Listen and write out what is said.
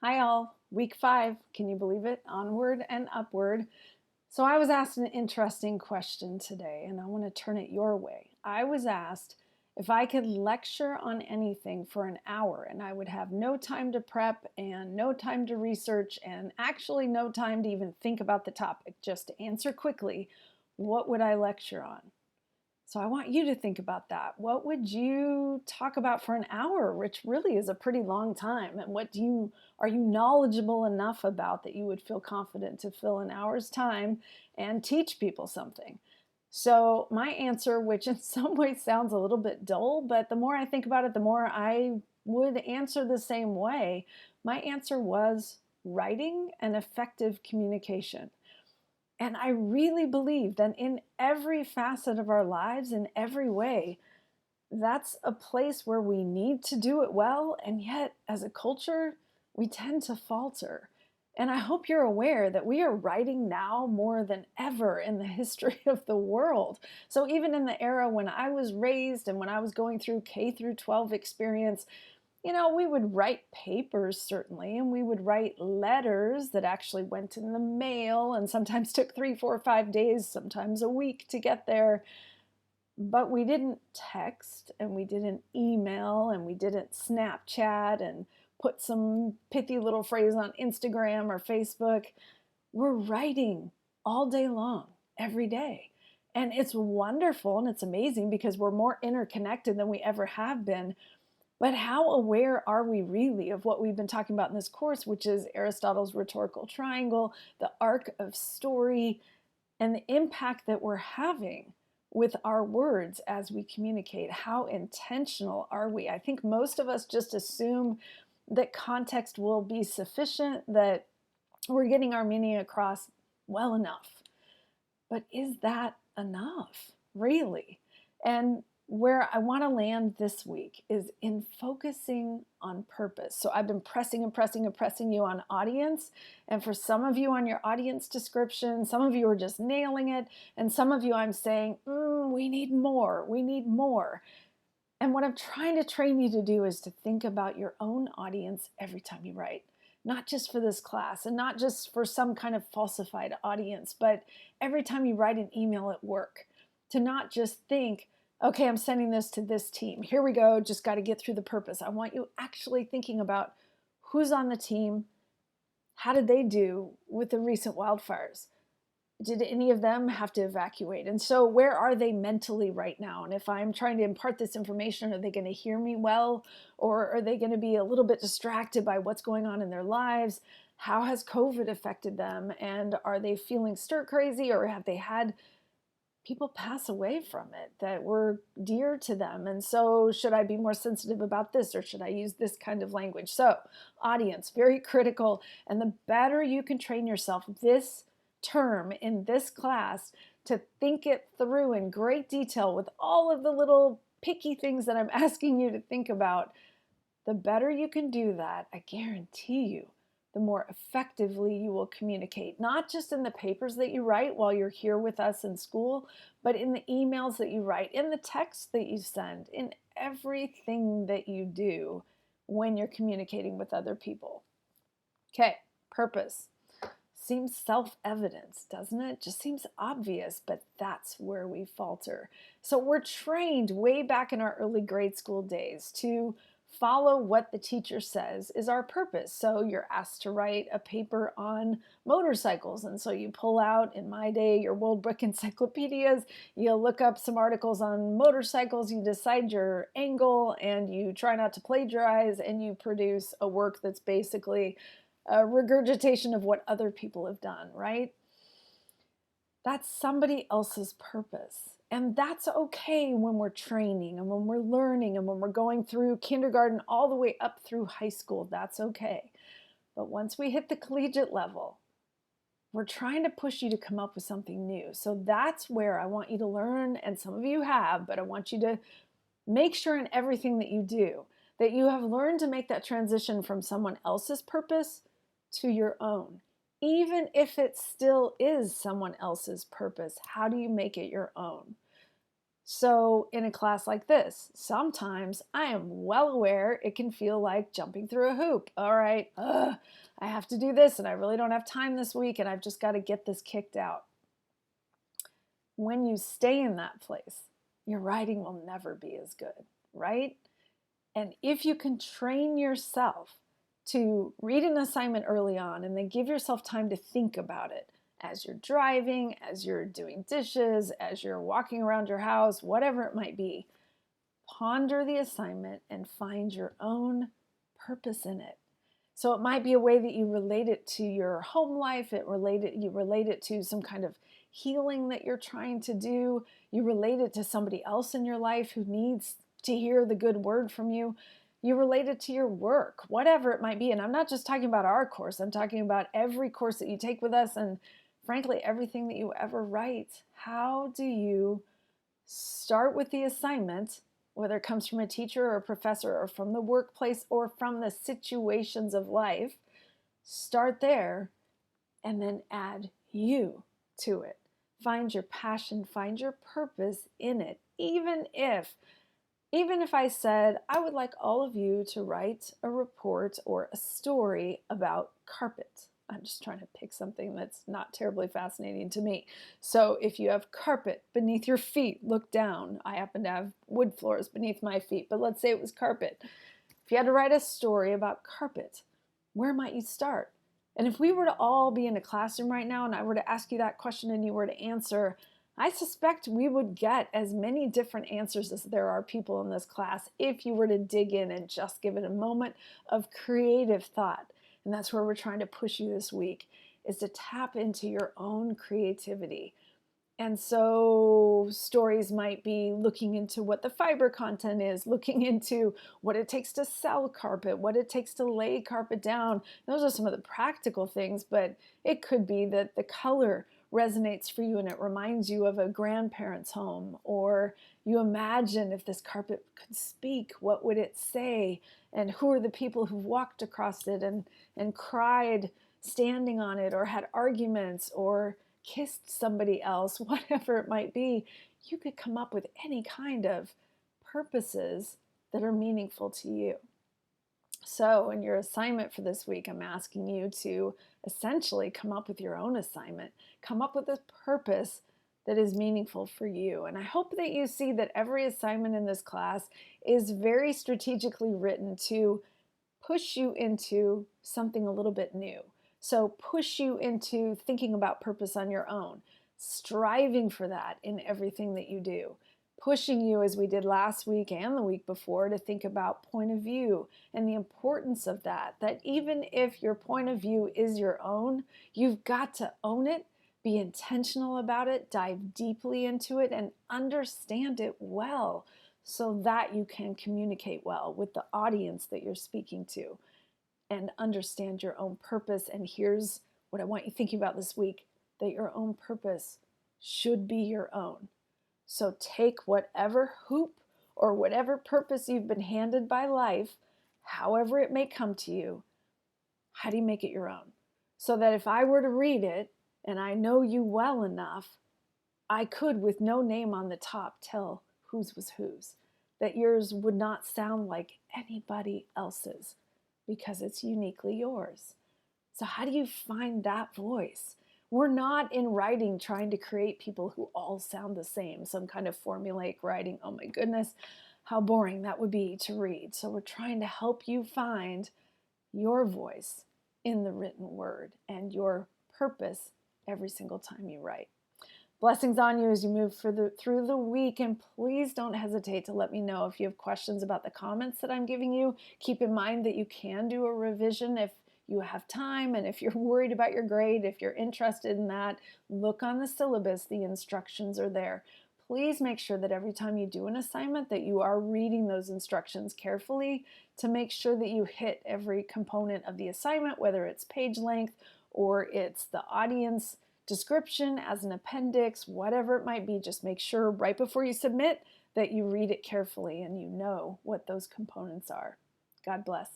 Hi all, week 5, can you believe it? Onward and upward. So I was asked an interesting question today and I want to turn it your way. I was asked if I could lecture on anything for an hour and I would have no time to prep and no time to research and actually no time to even think about the topic, just to answer quickly, what would I lecture on? So I want you to think about that. What would you talk about for an hour, which really is a pretty long time? And are you knowledgeable enough about that you would feel confident to fill an hour's time and teach people something? So my answer, which in some ways sounds a little bit dull, but the more I think about it, the more I would answer the same way. My answer was writing and effective communication. And I really believe that in every facet of our lives, in every way, that's a place where we need to do it well. And yet, as a culture, we tend to falter. And I hope you're aware that we are writing now more than ever in the history of the world. So even in the era when I was raised and when I was going through K through 12 experience, we would write papers certainly, and we would write letters that actually went in the mail and sometimes took 3, 4, 5 days, sometimes a week to get there. But we didn't text and we didn't email and we didn't Snapchat and put some pithy little phrase on Instagram or Facebook. We're writing all day long, every day. And it's wonderful and it's amazing because we're more interconnected than we ever have been. But how aware are we really of what we've been talking about in this course, which is Aristotle's rhetorical triangle, the arc of story, and the impact that we're having with our words as we communicate? How intentional are we? I think most of us just assume that context will be sufficient, that we're getting our meaning across well enough. But is that enough, really? And where I want to land this week is in focusing on purpose. So I've been pressing and pressing and pressing you on audience. And for some of you on your audience description, some of you are just nailing it. And some of you I'm saying, we need more. We need more. And what I'm trying to train you to do is to think about your own audience every time you write. Not just for this class and not just for some kind of falsified audience, but every time you write an email at work, to not just think, okay, I'm sending this to this team. Here we go, just got to get through the purpose. I want you actually thinking about who's on the team, how did they do with the recent wildfires? Did any of them have to evacuate? And so where are they mentally right now? And if I'm trying to impart this information, are they going to hear me well? Or are they going to be a little bit distracted by what's going on in their lives? How has COVID affected them? And are they feeling stir crazy, or have they had people pass away from it that were dear to them? And so should I be more sensitive about this, or should I use this kind of language? So audience, very critical. And the better you can train yourself this term in this class to think it through in great detail with all of the little picky things that I'm asking you to think about, the better you can do that, I guarantee you, the more effectively you will communicate, not just in the papers that you write while you're here with us in school, but in the emails that you write, in the texts that you send, in everything that you do when you're communicating with other people. Okay, purpose. Seems self-evident, doesn't it? Just seems obvious, but that's where we falter. So we're trained way back in our early grade school days to follow what the teacher says is our purpose. So you're asked to write a paper on motorcycles. And so you pull out, in my day, your World Book encyclopedias, you look up some articles on motorcycles, you decide your angle, and you try not to plagiarize, and you produce a work that's basically a regurgitation of what other people have done, right? That's somebody else's purpose. And that's okay when we're training and when we're learning and when we're going through kindergarten all the way up through high school. That's okay. But once we hit the collegiate level, we're trying to push you to come up with something new. So that's where I want you to learn, and some of you have, but I want you to make sure in everything that you do that you have learned to make that transition from someone else's purpose to your own. Even if it still is someone else's purpose, how do you make it your own? So in a class like this, sometimes I am well aware it can feel like jumping through a hoop. All right, I have to do this and I really don't have time this week and I've just got to get this kicked out. When you stay in that place, your writing will never be as good, right? And if you can train yourself to read an assignment early on and then give yourself time to think about it as you're driving, as you're doing dishes, as you're walking around your house, whatever it might be, ponder the assignment and find your own purpose in it. So it might be a way that you relate it to your home life, you relate it to some kind of healing that you're trying to do, you relate it to somebody else in your life who needs to hear the good word from you. You relate it to your work, whatever it might be. And I'm not just talking about our course, I'm talking about every course that you take with us and frankly, everything that you ever write. How do you start with the assignment, whether it comes from a teacher or a professor or from the workplace or from the situations of life? Start there and then add you to it. Find your passion, find your purpose in it. Even if I said, I would like all of you to write a report or a story about carpet. I'm just trying to pick something that's not terribly fascinating to me. So if you have carpet beneath your feet, look down. I happen to have wood floors beneath my feet, but let's say it was carpet. If you had to write a story about carpet, where might you start? And if we were to all be in a classroom right now and I were to ask you that question and you were to answer, I suspect we would get as many different answers as there are people in this class if you were to dig in and just give it a moment of creative thought. And that's where we're trying to push you this week, is to tap into your own creativity. And so stories might be looking into what the fiber content is, looking into what it takes to sell carpet, what it takes to lay carpet down. Those are some of the practical things, but it could be that the color resonates for you and it reminds you of a grandparent's home, or you imagine if this carpet could speak, what would it say, and who are the people who've walked across it and cried standing on it, or had arguments, or kissed somebody else, whatever it might be. You could come up with any kind of purposes that are meaningful to you. So in your assignment for this week, I'm asking you to essentially come up with your own assignment. Come up with a purpose that is meaningful for you. And I hope that you see that every assignment in this class is very strategically written to push you into something a little bit new. So push you into thinking about purpose on your own, striving for that in everything that you do. Pushing you, as we did last week and the week before, to think about point of view and the importance of that. That even if your point of view is your own, you've got to own it, be intentional about it, dive deeply into it, and understand it well so that you can communicate well with the audience that you're speaking to and understand your own purpose. And here's what I want you thinking about this week, that your own purpose should be your own. So take whatever hoop or whatever purpose you've been handed by life, however it may come to you, how do you make it your own? So that if I were to read it and I know you well enough, I could, with no name on the top, tell whose was whose. That yours would not sound like anybody else's because it's uniquely yours. So how do you find that voice? We're not in writing trying to create people who all sound the same, some kind of formulaic writing. Oh my goodness, how boring that would be to read. So we're trying to help you find your voice in the written word and your purpose every single time you write. Blessings on you as you move through the week, and please don't hesitate to let me know if you have questions about the comments that I'm giving you. Keep in mind that you can do a revision if you have time, and if you're worried about your grade, if you're interested in that, look on the syllabus. The instructions are there. Please make sure that every time you do an assignment that you are reading those instructions carefully to make sure that you hit every component of the assignment, whether it's page length or it's the audience description as an appendix, whatever it might be. Just make sure right before you submit that you read it carefully and you know what those components are. God bless.